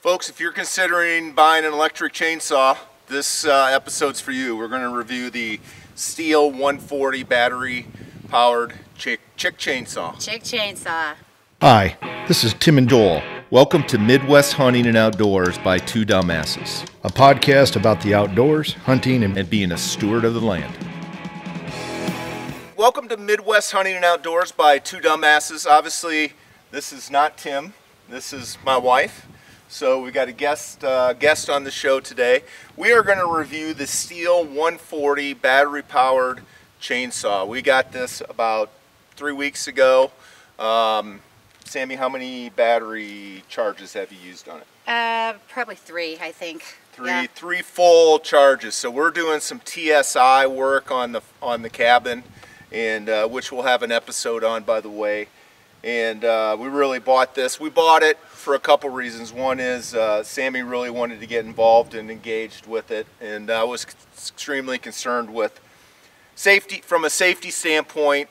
Folks, if you're considering buying an electric chainsaw, this episode's for you. We're going to review the Stihl 140 battery-powered chick chainsaw. Chick chainsaw. Hi, this is Tim and Joel. Welcome to Midwest Hunting and Outdoors by Two Dumbasses, a podcast about the outdoors, hunting, and being a steward of the land. Welcome to Midwest Hunting and Outdoors by Two Dumbasses. Obviously, this is not Tim. This is my wife. So we got a guest on the show today. We are going to review the Stihl 140 battery-powered chainsaw. We got this about 3 weeks ago. Sammy, how many battery charges have you used on it? Probably 3, I think. Three full charges. So we're doing some TSI work on the cabin, and which we'll have an episode on, by the way. And we really bought this. We bought it for a couple reasons. One is Sammy really wanted to get involved and engaged with it, and I was extremely concerned with safety, from a safety standpoint,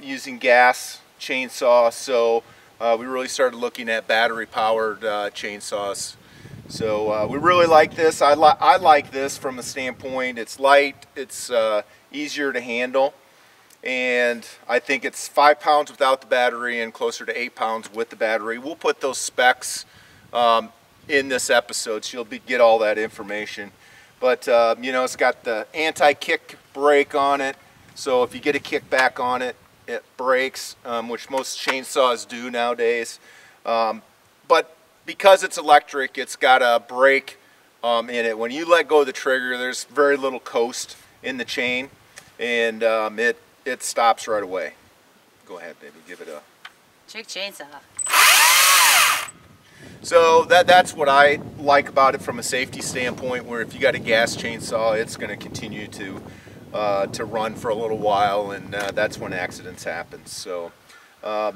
using gas chainsaw. So we really started looking at battery-powered chainsaws. So we really like this. I like this from a standpoint. It's light. It's easier to handle. And I think it's 5 pounds without the battery and closer to 8 pounds with the battery. We'll put those specs in this episode, so you'll get all that information. But you know, it's got the anti-kick brake on it, so if you get a kickback on it, it brakes, which most chainsaws do nowadays. But because it's electric, it's got a brake in it. When you let go of the trigger, there's very little coast in the chain, and it stops right away. Go ahead, baby, give it a chick chainsaw. So that's what I like about it from a safety standpoint, where if you got a gas chainsaw, it's going to continue to run for a little while, and that's when accidents happen. So how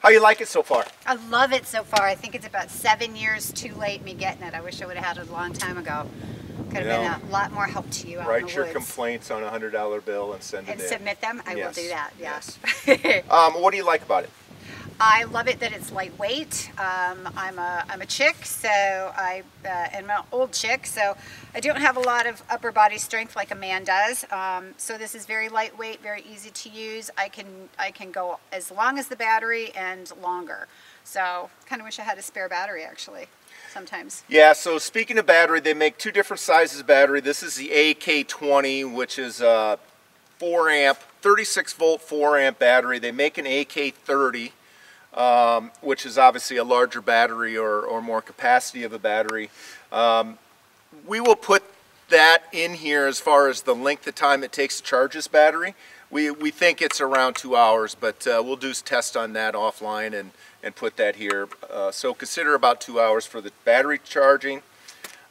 you like it so far? I love it so far. I think it's about 7 years too late me getting it. I wish I would have had it a long time ago. Could have been a lot more help to you out in the woods. Write your complaints on a $100 bill and send it in. And submit them? I will do that, yes. Yes. What do you like about it? I love it that it's lightweight. I'm a chick, so and I'm an old chick, so I don't have a lot of upper body strength like a man does. So this is very lightweight, very easy to use. I can go as long as the battery and longer. So kind of wish I had a spare battery actually. Sometimes. Yeah, so speaking of battery, they make 2 different sizes of battery. This is the AK20, which is a 4 amp, 36 volt 4 amp battery. They make an AK30, which is obviously a larger battery or more capacity of a battery. We will put that in here as far as the length of time it takes to charge this battery. We think it's around 2 hours, but we'll do a test on that offline and put that here. So consider about 2 hours for the battery charging.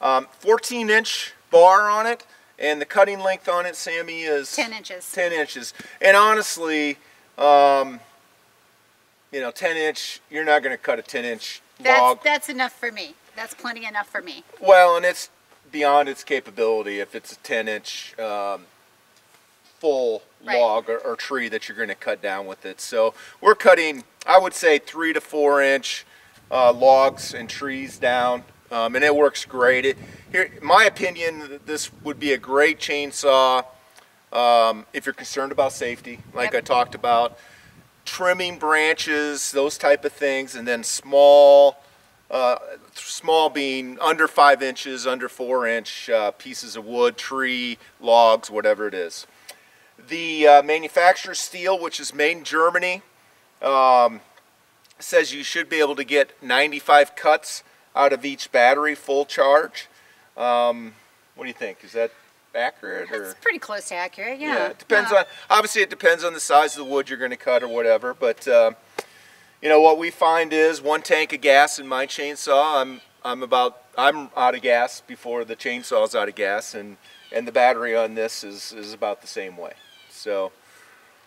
14-inch bar on it, and the cutting length on it, Sammy, is 10 inches. 10 inches. And honestly, you know, 10-inch, you're not going to cut a 10-inch log. That's enough for me. That's plenty enough for me. Well, and it's beyond its capability if it's a 10-inch full log or tree that you're going to cut down with it. So we're cutting, I would say, 3 to 4 inch logs and trees down, and it works great. Here, in my opinion, this would be a great chainsaw if you're concerned about safety, like I talked about, trimming branches, those type of things, and then small being under 5 inches, under 4 inch pieces of wood, tree, logs, whatever it is. The manufacturer Stihl, which is made in Germany, says you should be able to get 95 cuts out of each battery full charge. What do you think? Is that accurate? It's pretty close to accurate, yeah. It depends on, obviously it depends on the size of the wood you're going to cut or whatever, but you know, what we find is 1 tank of gas in my chainsaw, I'm out of gas before the chainsaw's out of gas, and the battery on this is about the same way. So,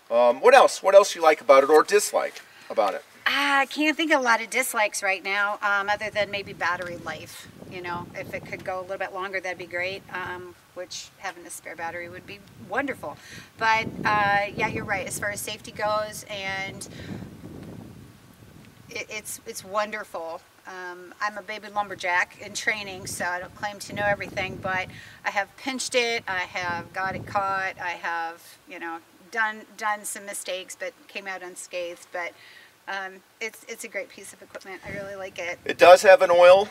what else? What else you like about it or dislike about it? I can't think of a lot of dislikes right now, other than maybe battery life. You know, if it could go a little bit longer, that'd be great. Which having a spare battery would be wonderful. But yeah, you're right. As far as safety goes, and it's wonderful. I'm a baby lumberjack in training, so I don't claim to know everything, but I have pinched it, I have got it caught, I have, you know, done some mistakes, but came out unscathed. But it's a great piece of equipment. I really like it. It does have an oil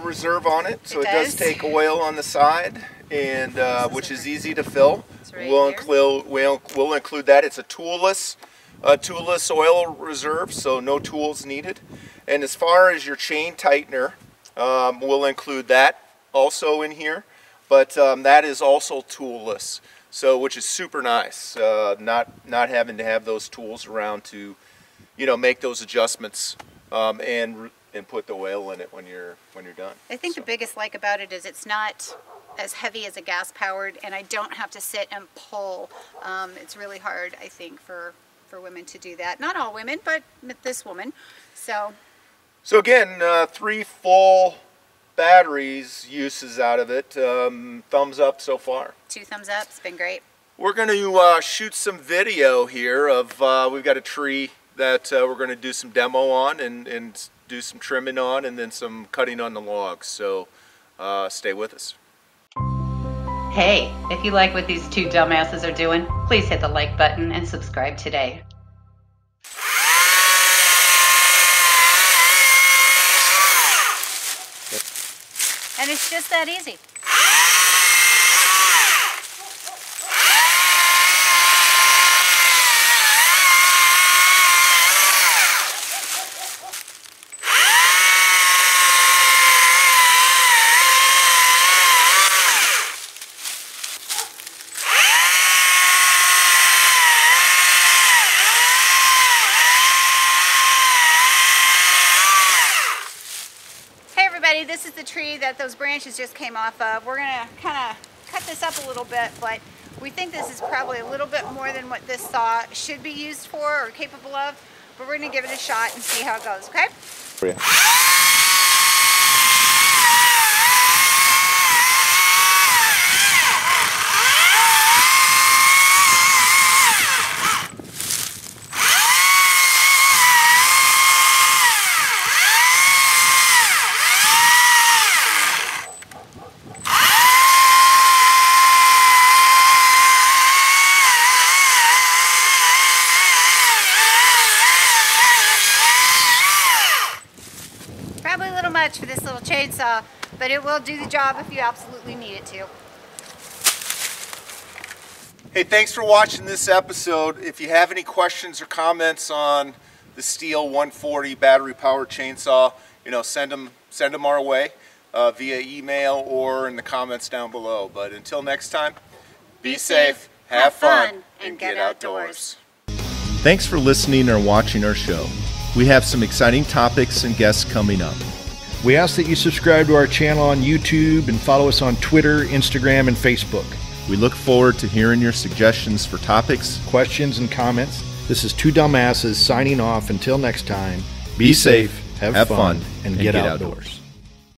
reserve on it, so it does does take oil on the side, and which is easy to fill. Right We'll include that. It's a toolless oil reserve, so no tools needed. And as far as your chain tightener, we'll include that also in here, but that is also toolless, so which is super nice. Not having to have those tools around to, you know, make those adjustments and put the oil in it when you're done. I think the biggest like about it is it's not as heavy as a gas powered, and I don't have to sit and pull. It's really hard, I think, for women to do that. Not all women, but this woman. So again, 3 full batteries uses out of it. Thumbs up so far. 2 thumbs up. It's been great. We're going to shoot some video here of we've got a tree that we're going to do some demo on and do some trimming on, and then some cutting on the logs. So stay with us. Hey, if you like what these 2 dumbasses are doing, please hit the like button and subscribe today. And it's just that easy. This is the tree that those branches just came off of. We're going to kind of cut this up a little bit, but we think this is probably a little bit more than what this saw should be used for or capable of, but we're going to give it a shot and see how it goes, okay? Yeah. Probably a little much for this little chainsaw, but it will do the job if you absolutely need it to. Hey, thanks for watching this episode. If you have any questions or comments on the Stihl 140 battery powered chainsaw, you know, send them our way via email or in the comments down below. But until next time, be safe, have fun, and get outdoors. Thanks for listening or watching our show. We have some exciting topics and guests coming up. We ask that you subscribe to our channel on YouTube and follow us on Twitter, Instagram, and Facebook. We look forward to hearing your suggestions for topics, Questions and comments. This is 2 dumbasses signing off. Until next time, be safe, have fun, and get outdoors.